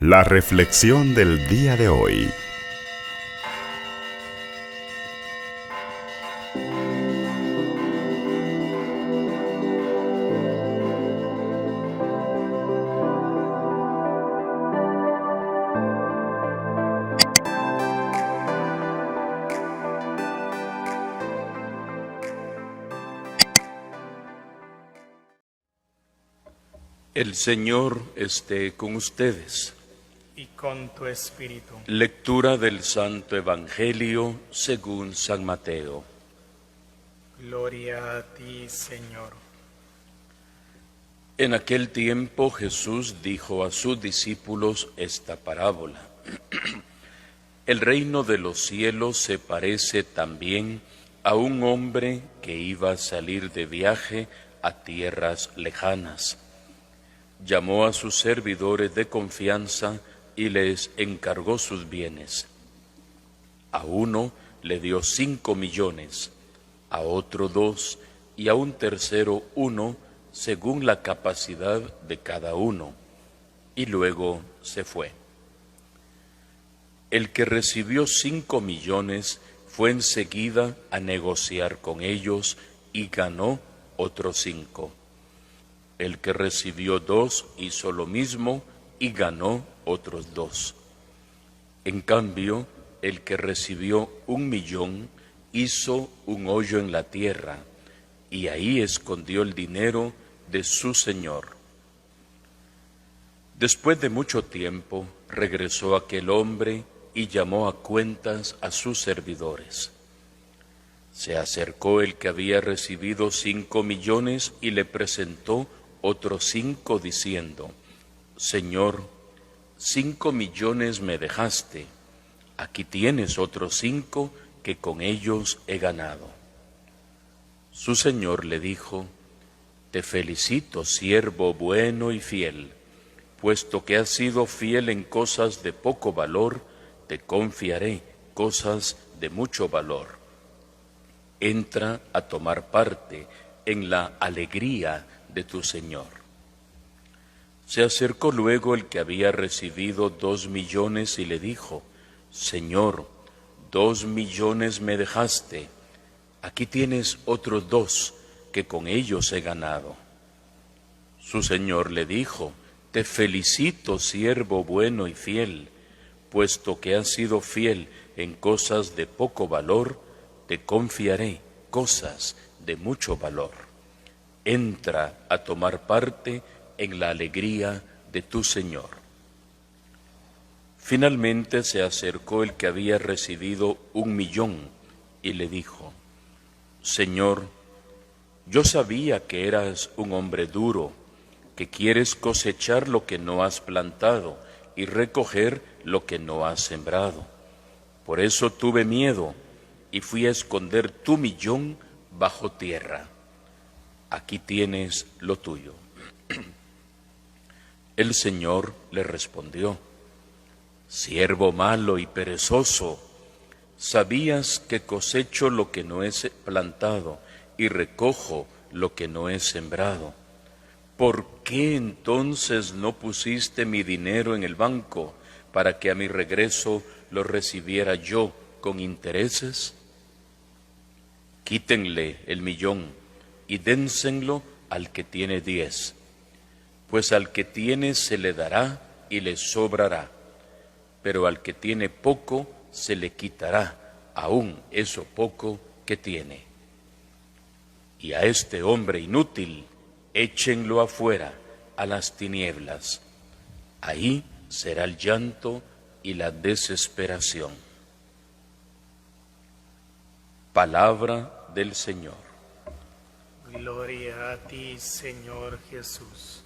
La reflexión del día de hoy. El Señor esté con ustedes. Y con tu espíritu. Lectura del Santo Evangelio según San Mateo. Gloria a ti, Señor. En aquel tiempo Jesús dijo a sus discípulos esta parábola. El reino de los cielos se parece también a un hombre que iba a salir de viaje a tierras lejanas. Llamó a sus servidores de confianza y les encargó sus bienes. A uno le dio 5 millones, a otro 2 y a un tercero 1, según la capacidad de cada uno, y luego se fue. El que recibió 5 millones fue enseguida a negociar con ellos y ganó otros 5. El que recibió 2 hizo lo mismo y ganó otros 2. En cambio, el que recibió 1 millón hizo un hoyo en la tierra y ahí escondió el dinero de su señor. Después de mucho tiempo, regresó aquel hombre y llamó a cuentas a sus servidores. Se acercó el que había recibido 5 millones y le presentó otros 5 diciendo: Señor, 5 millones me dejaste, aquí tienes otros 5 que con ellos he ganado. Su señor le dijo: Te felicito, siervo bueno y fiel, puesto que has sido fiel en cosas de poco valor, te confiaré cosas de mucho valor. Entra a tomar parte en la alegría de tu señor. Se acercó luego el que había recibido 2 millones y le dijo: Señor, 2 millones me dejaste, aquí tienes otros 2 que con ellos he ganado. Su señor le dijo: Te felicito, siervo bueno y fiel, puesto que has sido fiel en cosas de poco valor, te confiaré cosas de mucho valor. Entra a tomar parte en la alegría de tu Señor. Finalmente se acercó el que había recibido 1 millón y le dijo: Señor, yo sabía que eras un hombre duro, que quieres cosechar lo que no has plantado y recoger lo que no has sembrado. Por eso tuve miedo y fui a esconder tu millón bajo tierra. Aquí tienes lo tuyo. El Señor le respondió: Siervo malo y perezoso, sabías que cosecho lo que no he plantado y recojo lo que no he sembrado. ¿Por qué entonces no pusiste mi dinero en el banco para que a mi regreso lo recibiera yo con intereses? Quítenle el millón y dénsenlo al que tiene 10, pues al que tiene se le dará y le sobrará, pero al que tiene poco se le quitará aún eso poco que tiene. Y a este hombre inútil échenlo afuera a las tinieblas, ahí será el llanto y la desesperación. Palabra del Señor. Gloria a ti, Señor Jesús.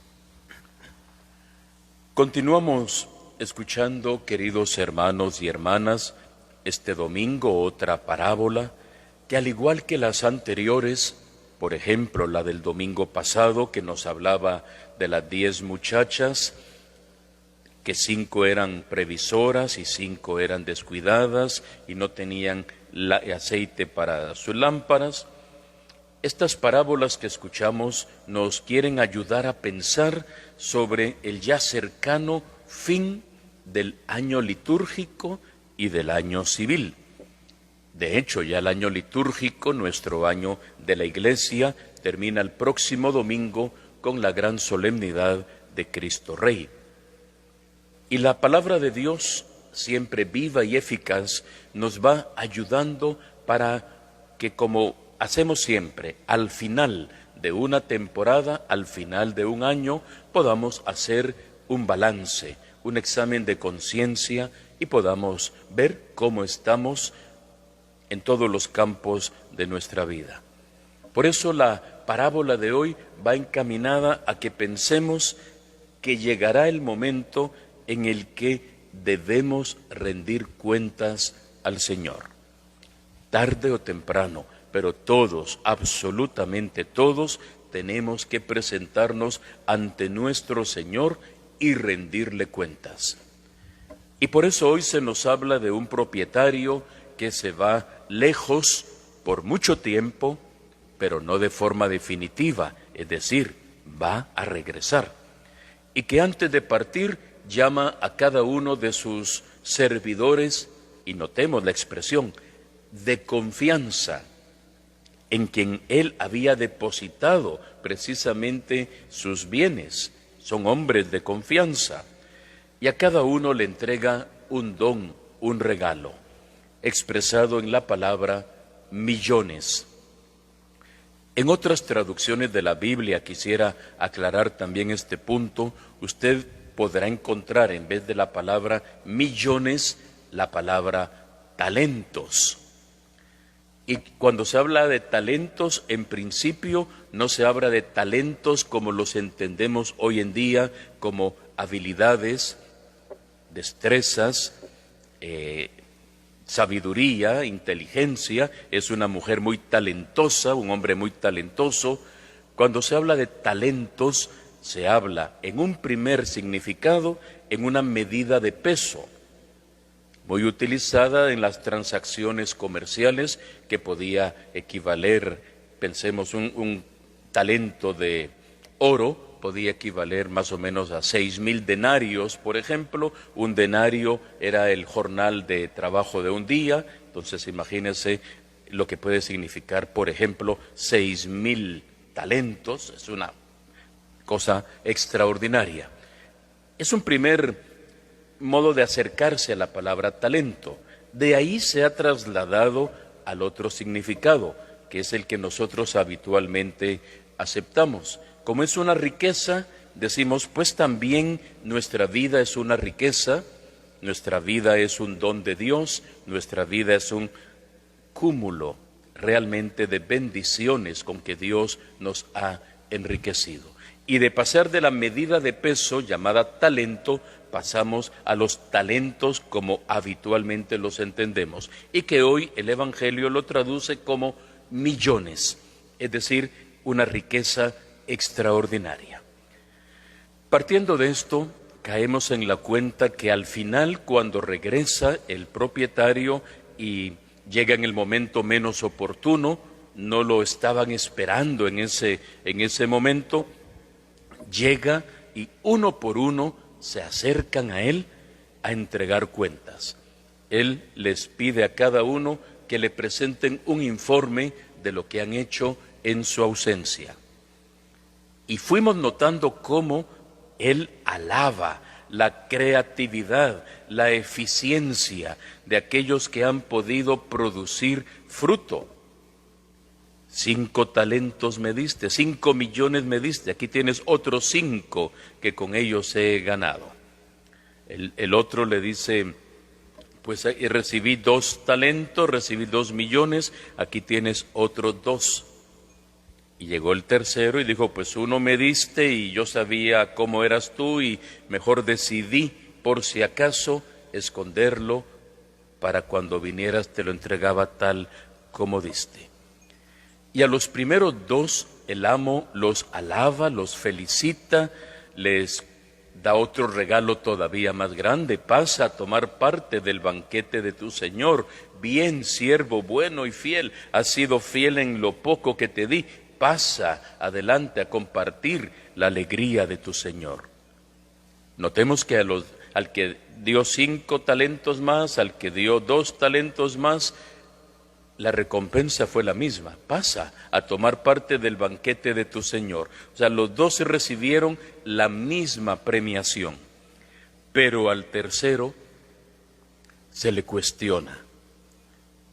Continuamos escuchando, queridos hermanos y hermanas, este domingo otra parábola que, al igual que las anteriores, por ejemplo la del domingo pasado que nos hablaba de las 10 muchachas, que 5 eran previsoras y 5 eran descuidadas y no tenían aceite para sus lámparas. Estas parábolas que escuchamos nos quieren ayudar a pensar sobre el ya cercano fin del año litúrgico y del año civil. De hecho, ya el año litúrgico, nuestro año de la Iglesia, termina el próximo domingo con la gran solemnidad de Cristo Rey. Y la palabra de Dios, siempre viva y eficaz, nos va ayudando para que, como hacemos siempre, al final de una temporada, al final de un año, podamos hacer un balance, un examen de conciencia y podamos ver cómo estamos en todos los campos de nuestra vida. Por eso la parábola de hoy va encaminada a que pensemos que llegará el momento en el que debemos rendir cuentas al Señor. Tarde o temprano, pero todos, absolutamente todos, tenemos que presentarnos ante nuestro Señor y rendirle cuentas. Y por eso hoy se nos habla de un propietario que se va lejos por mucho tiempo, pero no de forma definitiva, es decir, va a regresar. Y que antes de partir llama a cada uno de sus servidores, y notemos la expresión, de confianza, en quien él había depositado precisamente sus bienes. Son hombres de confianza. Y a cada uno le entrega un don, un regalo, expresado en la palabra millones. En otras traducciones de la Biblia, quisiera aclarar también este punto, usted podrá encontrar en vez de la palabra millones, la palabra talentos. Y cuando se habla de talentos, en principio no se habla de talentos como los entendemos hoy en día, como habilidades, destrezas, sabiduría, inteligencia. Es una mujer muy talentosa, un hombre muy talentoso. Cuando se habla de talentos, se habla en un primer significado, en una medida de peso, muy utilizada en las transacciones comerciales, que podía equivaler, pensemos, un talento de oro, podía equivaler más o menos a 6,000 denarios, por ejemplo. Un denario era el jornal de trabajo de un día, entonces imagínense lo que puede significar, por ejemplo, 6,000 talentos, es una cosa extraordinaria. Es un primer modo de acercarse a la palabra talento. De ahí se ha trasladado al otro significado, que es el que nosotros habitualmente aceptamos. Como es una riqueza, decimos, pues también nuestra vida es una riqueza, nuestra vida es un don de Dios, nuestra vida es un cúmulo realmente de bendiciones con que Dios nos ha enriquecido. Y de pasar de la medida de peso llamada talento, pasamos a los talentos como habitualmente los entendemos, y que hoy el Evangelio lo traduce como millones, es decir, una riqueza extraordinaria. Partiendo de esto, caemos en la cuenta que al final, cuando regresa el propietario y llega en el momento menos oportuno, no lo estaban esperando en ese momento, llega y uno por uno se acercan a él a entregar cuentas. Él les pide a cada uno que le presenten un informe de lo que han hecho en su ausencia. Y fuimos notando cómo él alaba la creatividad, la eficiencia de aquellos que han podido producir fruto. 5 talentos me diste, 5 millones me diste, aquí tienes otros 5 que con ellos he ganado. El otro le dice, pues recibí 2 talentos, recibí 2 millones, aquí tienes otros 2. Y llegó el tercero y dijo, pues 1 me diste y yo sabía cómo eras tú y mejor decidí, por si acaso, esconderlo, para cuando vinieras te lo entregaba tal como diste. Y a los primeros 2 el amo los alaba, los felicita, les da otro regalo todavía más grande: pasa a tomar parte del banquete de tu Señor. Bien, siervo bueno y fiel, has sido fiel en lo poco que te di, pasa adelante a compartir la alegría de tu Señor. Notemos que a al que dio 5 talentos más, al que dio 2 talentos más, la recompensa fue la misma. Pasa a tomar parte del banquete de tu Señor. O sea, los 2 recibieron la misma premiación. Pero al tercero se le cuestiona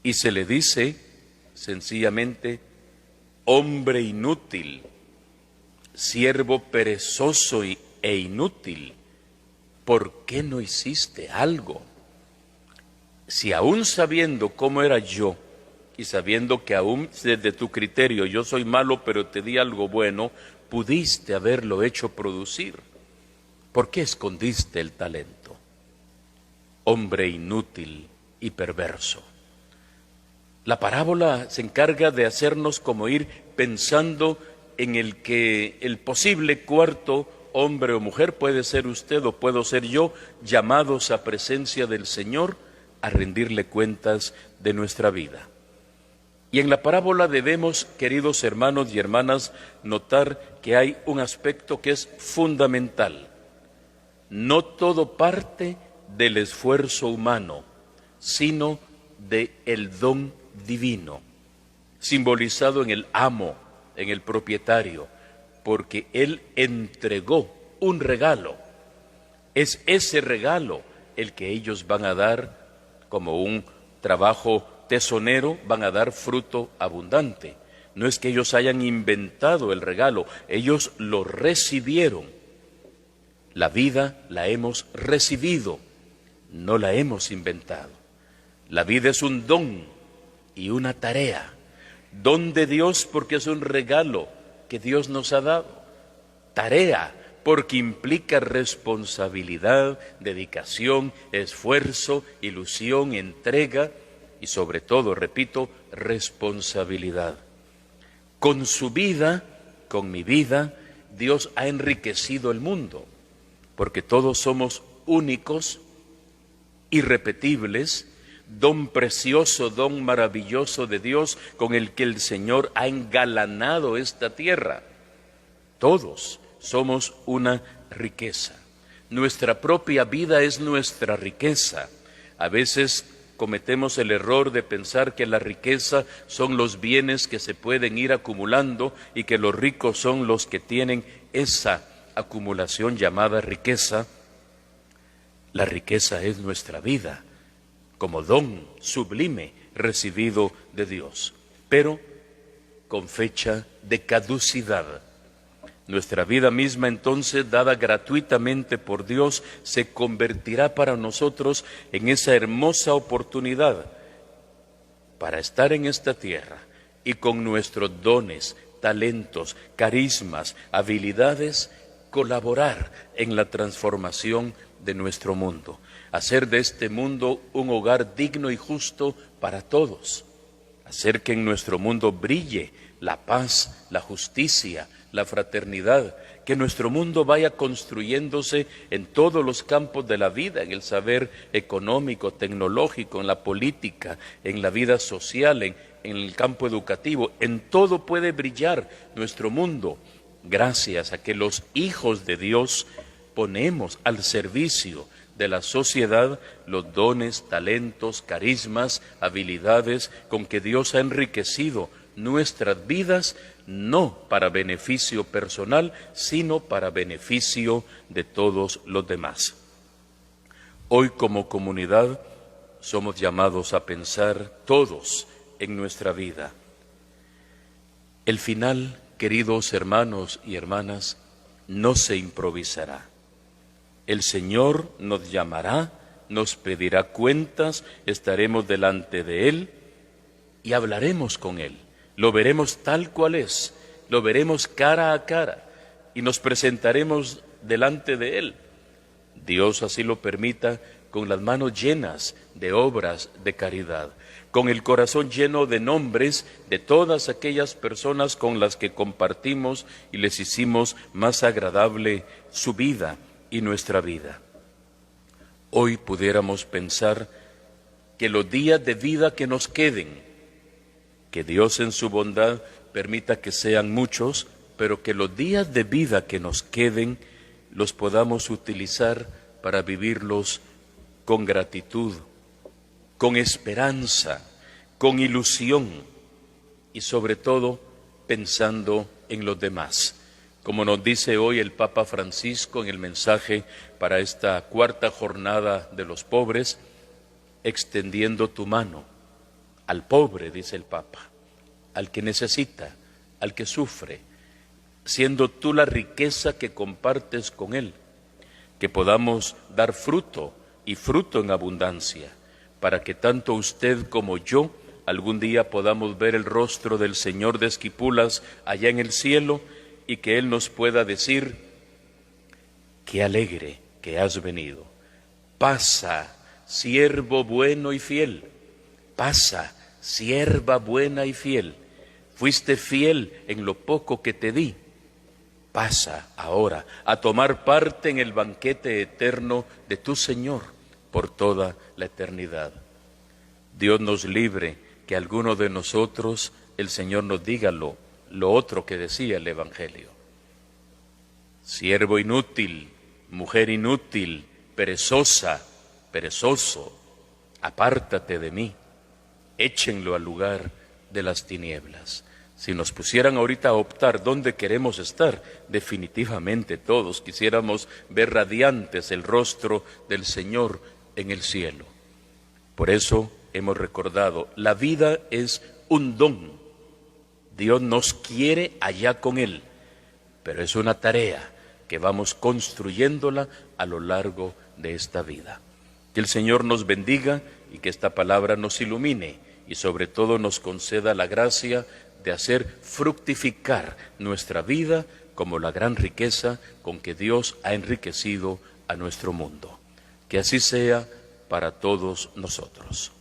y se le dice sencillamente: hombre inútil, siervo perezoso e inútil, ¿por qué no hiciste algo? Si aún sabiendo cómo era yo, y sabiendo que aún desde tu criterio yo soy malo, pero te di algo bueno, pudiste haberlo hecho producir, ¿por qué escondiste el talento? Hombre inútil y perverso. La parábola se encarga de hacernos como ir pensando en el que el posible cuarto hombre o mujer, puede ser usted o puedo ser yo, llamados a presencia del Señor a rendirle cuentas de nuestra vida. Y en la parábola debemos, queridos hermanos y hermanas, notar que hay un aspecto que es fundamental. No todo parte del esfuerzo humano, sino del don divino, simbolizado en el amo, en el propietario, porque él entregó un regalo. Es ese regalo el que ellos van a dar como un trabajo tesonero, van a dar fruto abundante. No es que ellos hayan inventado el regalo, ellos lo recibieron. La vida la hemos recibido, no la hemos inventado. La vida es un don y una tarea. Don de Dios porque es un regalo que Dios nos ha dado. Tarea porque implica responsabilidad, dedicación, esfuerzo, ilusión, entrega y sobre todo, repito, responsabilidad. Con su vida, con mi vida, Dios ha enriquecido el mundo, porque todos somos únicos, irrepetibles, don precioso, don maravilloso de Dios con el que el Señor ha engalanado esta tierra. Todos somos una riqueza. Nuestra propia vida es nuestra riqueza. A veces cometemos el error de pensar que la riqueza son los bienes que se pueden ir acumulando y que los ricos son los que tienen esa acumulación llamada riqueza. La riqueza es nuestra vida, como don sublime recibido de Dios, pero con fecha de caducidad. Nuestra vida misma entonces, dada gratuitamente por Dios, se convertirá para nosotros en esa hermosa oportunidad para estar en esta tierra y con nuestros dones, talentos, carismas, habilidades, colaborar en la transformación de nuestro mundo, hacer de este mundo un hogar digno y justo para todos, hacer que en nuestro mundo brille la paz, la justicia, la fraternidad, que nuestro mundo vaya construyéndose en todos los campos de la vida, en el saber económico, tecnológico, en la política, en la vida social, en el campo educativo. En todo puede brillar nuestro mundo, gracias a que los hijos de Dios ponemos al servicio de la sociedad los dones, talentos, carismas, habilidades con que Dios ha enriquecido nuestras vidas, no para beneficio personal, sino para beneficio de todos los demás. Hoy como comunidad somos llamados a pensar todos en nuestra vida. El final, queridos hermanos y hermanas, no se improvisará. El Señor nos llamará, nos pedirá cuentas, estaremos delante de Él y hablaremos con Él. Lo veremos tal cual es, lo veremos cara a cara y nos presentaremos delante de Él. Dios así lo permita, con las manos llenas de obras de caridad, con el corazón lleno de nombres de todas aquellas personas con las que compartimos y les hicimos más agradable su vida y nuestra vida. Hoy pudiéramos pensar que los días de vida que nos queden, que Dios en su bondad permita que sean muchos, pero que los días de vida que nos queden los podamos utilizar para vivirlos con gratitud, con esperanza, con ilusión y sobre todo pensando en los demás. Como nos dice hoy el Papa Francisco en el mensaje para esta cuarta jornada de los pobres, extendiendo tu mano al pobre, dice el Papa, al que necesita, al que sufre, siendo tú la riqueza que compartes con él, que podamos dar fruto y fruto en abundancia, para que tanto usted como yo algún día podamos ver el rostro del Señor de Esquipulas allá en el cielo y que Él nos pueda decir: qué alegre que has venido. Pasa, siervo bueno y fiel. Pasa, sierva buena y fiel. Fuiste fiel en lo poco que te di. Pasa ahora a tomar parte en el banquete eterno de tu Señor por toda la eternidad. Dios nos libre que alguno de nosotros, el Señor nos diga lo otro que decía el Evangelio. Siervo inútil, mujer inútil, perezosa, perezoso, apártate de mí, échenlo al lugar de las tinieblas. Si nos pusieran ahorita a optar dónde queremos estar, definitivamente todos quisiéramos ver radiantes el rostro del Señor en el cielo. Por eso hemos recordado, la vida es un don. Dios nos quiere allá con Él, pero es una tarea que vamos construyéndola a lo largo de esta vida. Que el Señor nos bendiga y que esta palabra nos ilumine y sobre todo nos conceda la gracia de hacer fructificar nuestra vida como la gran riqueza con que Dios ha enriquecido a nuestro mundo. Que así sea para todos nosotros.